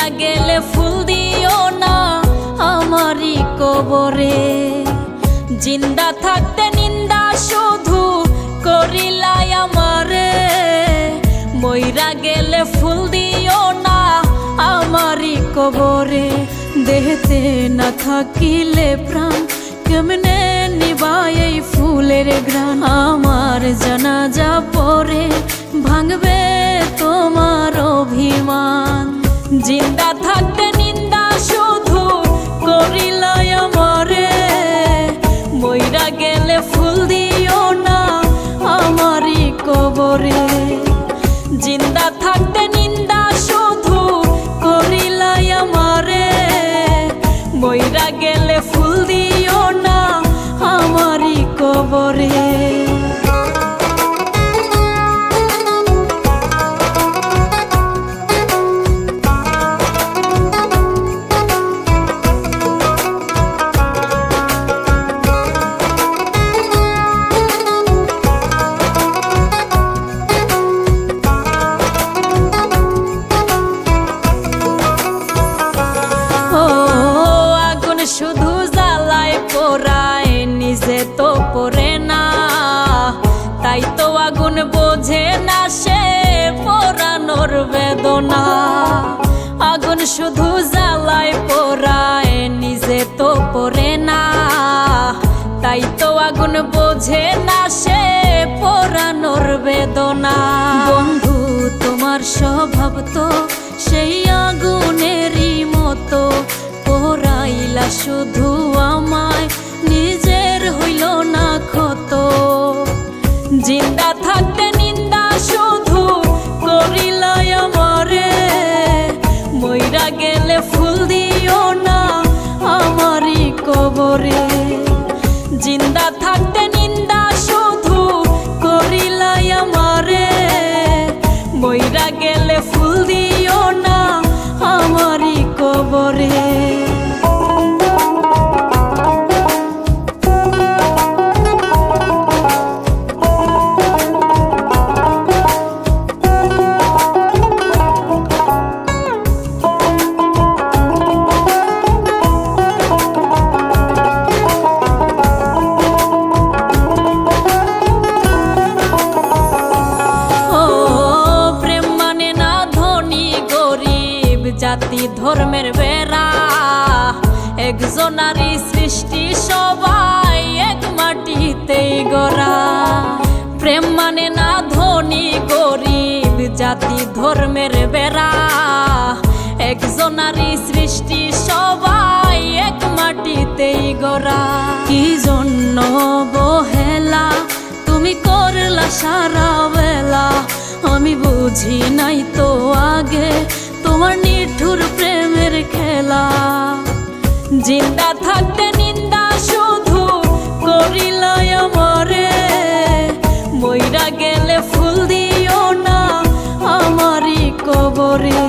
মইরা গেলে ফুল দিও না আমারই কবরে। জিন্দা থাকতে নিন্দা শুধু করিলাই আমারে, মইরা গেলে ফুল দিও না আমারই কবরে। দেহতে না থাকিলে প্রাণ কেমনে নিবাই এই ফুলের ঘ্রাণ। আমার জানাজা পরে ভাঙবে তোমার অভিমান। জিন্দা থাকতে নিন্দা শুধু করিলাই আমারে, মইরা গেলে ফুল দিও না আমারই কবরে। জিন্দা থাকতে নিন্দা শুধু করিলাই আমারে, মইরা গেলে ফুল দিও না আমারই কবরে। শুধু জ্বালায় পোড়ায় নিজে তো পড়ে না, তাই তো আগুন বোঝে না সে পোড়ানোর বেদনা। আগুন শুধু জ্বালায় পোড়ায় নিজে তো পড়ে না, তাই তো আগুন বোঝে না সে পোড়ানোর বেদনা। বন্ধু তোমার স্বভাব তো সেই আগুনেরই মতো, পোড়াইলা শুধু আমায় নিজের হইল না ক্ষত। জিন্দা থাকতে নিন্দা শুধু করিলাই আমারে, মইরা গেলে ফুল দিও না আমারই কবরে। জিন্দা থাকতে নিন্দা শুধু করিলাই আমারে, মইরা গেলে ফুল দিও না আমারই কবরে। জাতি ধর্মের বেড়া একজনারই সৃষ্টি, সবাই এক মাটিতেই গড়া। প্রেম মানে না ধনী গরিব, জাতি ধর্মের বেড়া একজনারই সৃষ্টি, সবাই এক মাটিতেই গড়া। কি জন্য অবহেলা তুমি করলা সারা বেলা, আমি বুঝি নাই তো আগে তোমার নিঠুর প্রেমের খেলা। জিন্দা থাকতে নিন্দা শুধু করিলাই আমারে, মইরা গেলে ফুল দিও না আমারই কবরে।